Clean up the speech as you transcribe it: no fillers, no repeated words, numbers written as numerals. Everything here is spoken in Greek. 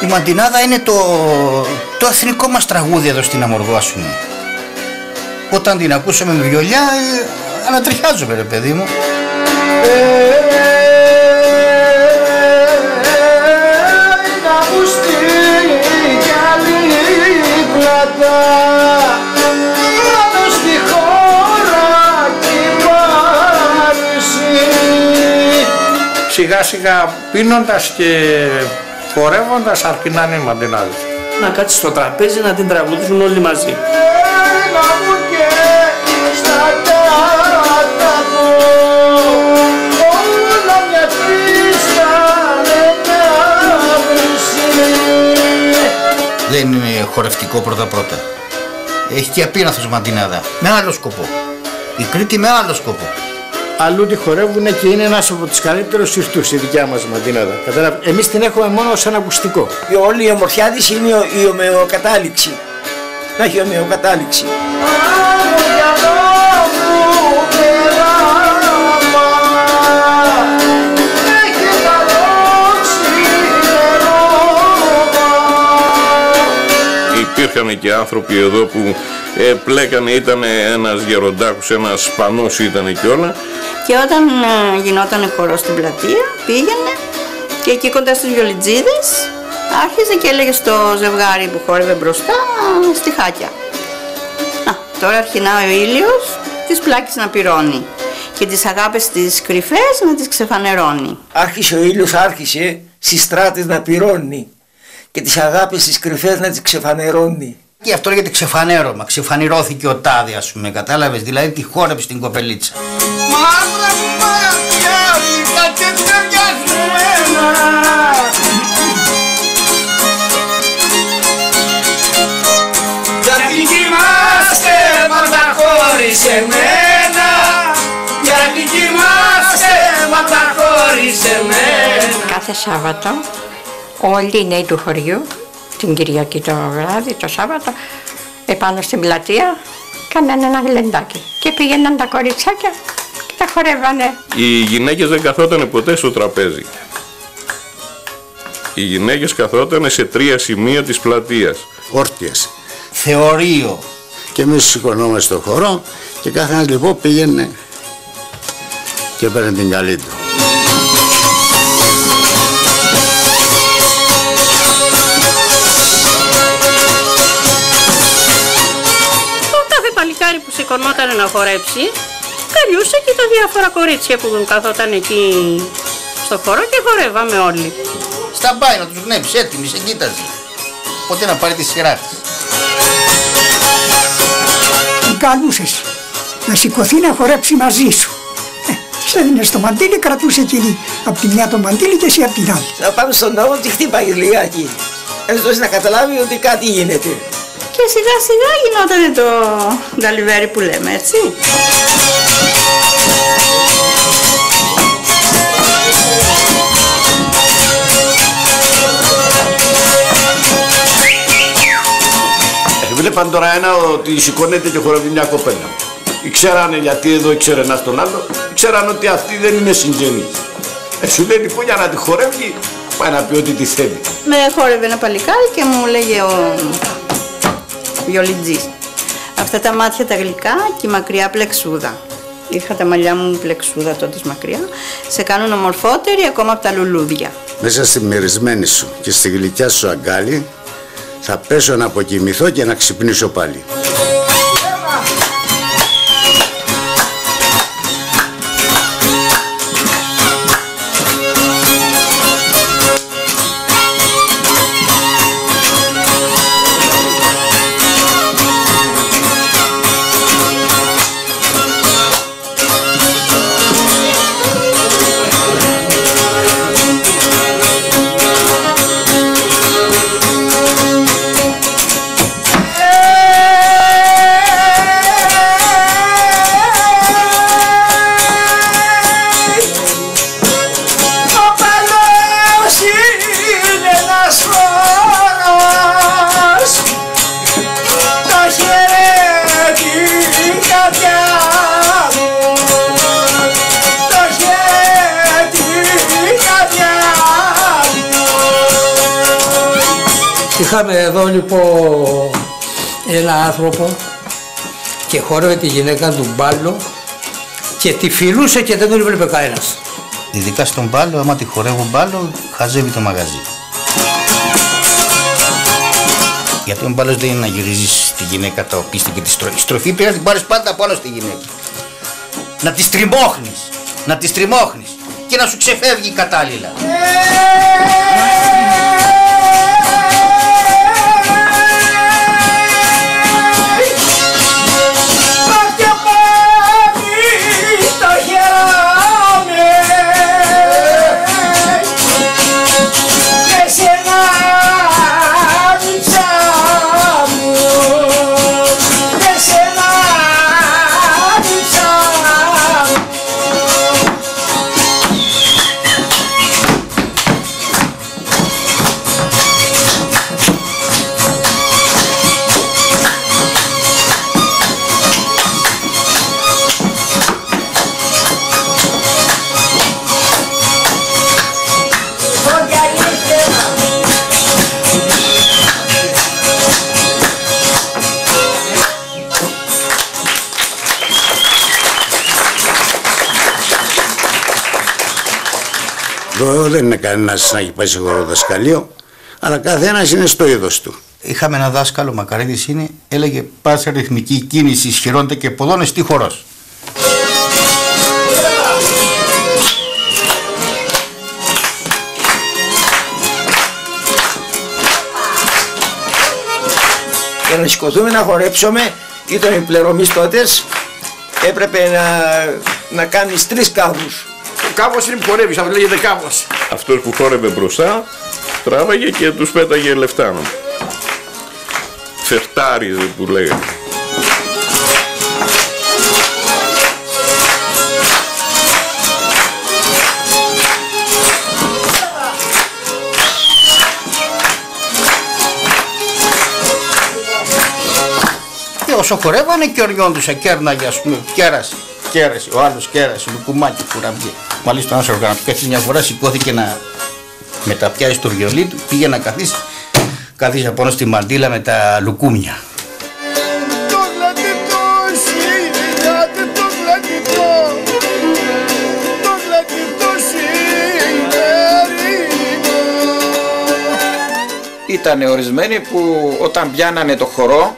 Μαντινάδα είναι το εθνικό μας τραγούδι εδώ στην Αμοργό, ας πούμε. Όταν την ακούσαμε με βιολιά, ανατριχιάζομαι ρε παιδί μου. Να μου στείλει κι άλλη πλατά, πάνω στη χώρα κι πάρουση. Σιγά σιγά πίνοντας και χορεύοντας αρχινάνε οι Μαντινάδες. Να κάτσει στο τραπέζι να την τραγουδούν όλοι μαζί. Δεν είναι χορευτικό πρώτα-πρώτα. Έχει και απείναθος Μαντινάδα. Με άλλο σκοπό. Η Κρήτη με άλλο σκοπό. Αλλού τη χορεύουνε και είναι ένας από τους καλύτερους ήρτους η δικιά μας Μαντινάδα. Κατάλαβε. Εμείς την έχουμε μόνο σαν ακουστικό. Όλη η ομορφιά της είναι η ομοιοκατάληξη. Να έχει ομοιοκατάληξη. Υπήρχαν και άνθρωποι εδώ που πλέκανε, ήταν ένας γεροντάκος, ένας σπανός ήταν και όλα. Και όταν γινόταν χορό στην πλατεία, πήγαινε και εκεί κοντά στις βιολιτζίδες άρχιζε και έλεγε στο ζευγάρι που χόρευε μπροστά στιχάκια. Τώρα αρχινά ο ήλιος τις πλάκες να πυρώνει και τις αγάπες τις κρυφές να τις ξεφανερώνει. Άρχισε ο ήλιος, άρχισε στις στράτες να πυρώνει και τις αγάπες τις κρυφές να τις ξεφανερώνει. Και αυτό λέγεται ξεφανέρωμα. Ξεφανηρώθηκε ο τάδε, ας πούμε, κατάλαβες, δηλαδή τη χόρεψε την κοπελίτσα. Μαύρα μου μάτια, και ταιριασμένα. Γιατί κοιμάστε πάντα χωρίς εμένα, γιατί κοιμάστε πάντα χωρίς εμένα. Κάθε Σάββατο όλοι οι νέοι του χωριού, την Κυριακή το βράδυ, το Σάββατο, επάνω στην πλατεία, κάνανε ένα γλεντάκι και πήγαιναν τα κοριτσάκια και τα χορεύανε. Οι γυναίκες δεν καθότανε ποτέ στο τραπέζι. Οι γυναίκες καθότανε σε 3 σημεία της πλατείας. Όρτιες. Θεωρείο. Και εμείς σηκωνόμαστε στο χορό και κάθε ένας λοιπόν πήγαινε και έπαιρνε την καλή του. Παλικάρι που σηκωνόταν να χορέψει, καλιούσε και τα διάφορα κορίτσια που καθόταν εκεί στο χώρο και χορεύαμε όλοι. Στα μπάι να τους γνέψει, έτοιμη, σε κοίταζε. Πότε να πάρει τη σειρά της. Την καλούσες να σηκωθεί να χορέψει μαζί σου. Έδινε στο μαντίλι, κρατούσε εκείνη από τη μια το μαντίλι και εσύ από την άλλη. Να πάμε στον νόμο, τη χτύπαγε λιγάκι. Έτσι να καταλάβει ότι κάτι γίνεται. Και σιγά σιγά γινόταν το γκαλιβέρι που λέμε, έτσι. Βλέπαν τώρα ένα ότι σηκώνεται και χορεύει μια κοπέλα. Ξέρανε γιατί εδώ ήξερε ένας τον άλλο, ξέρανε ότι αυτή δεν είναι συγγενής. Σου λέει λοιπόν για να τη χορεύει, πάει να πει ότι τη θέλει. Με χόρευε ένα παλικάρι και μου λέγε ο βιολιτζής. Αυτά τα μάτια τα γλυκά και η μακριά πλεξούδα. Είχα τα μαλλιά μου πλεξούδα τότε μακριά. Σε κάνουν ομορφότερη ακόμα από τα λουλούδια. Μέσα στη μυρισμένη σου και στη γλυκιά σου αγκάλι θα πέσω να αποκοιμηθώ και να ξυπνήσω πάλι. Είχαμε εδώ λοιπόν ένα άνθρωπο και χόρευε τη γυναίκα του μπάλο και τη φιλούσε και δεν τον έβλεπε κανένας. Ειδικά στον μπάλο, άμα τη χορεύω μπάλο, χαζεύει το μαγαζί. Γιατί ο μπάλος δεν είναι να γυρίζεις τη γυναίκα τα οπίστη και τη στροφή. Η στροφή πρέπει να την πάρεις πάντα πάνω στη γυναίκα. Να τη στριμώχνεις, να τη στριμώχνεις και να σου ξεφεύγει κατάλληλα. Εδώ δεν είναι κανένας να έχει πάει σε χοροδασκαλείο, αλλά καθένας είναι στο είδος του. Είχαμε ένα δάσκαλο, Μακαρίδης είναι, έλεγε πάσα ρυθμική κίνηση ισχυρώνεται και ποδών εστί χορός. Για να σηκωθούμε να χορέψουμε, ήταν οι πληρωμιστώτες, έπρεπε να κάνεις 3 κάβους. Ο κάβος είναι που χορεύεις, αυτό λέγεται κάβος. Αυτός που χόρευε μπροστά τράβαγε και τους πέταγε λεφτά. Φερτάριζε που λέγανε. Και όσο χορεύανε και οριόντουσα, κέρναγε ας πούμε, κέρασε, ο άλλος κέρασε, λουκουμάκι, κουραμπιέ. Μάλιστα ένας οργανωτικός μια φορά σηκώθηκε να μεταπιάσει το βιολί του, πήγε να καθίσει απάνω στη μαντήλα με τα λουκούμια. Ήτανε ορισμένοι που όταν πιάνανε το χορό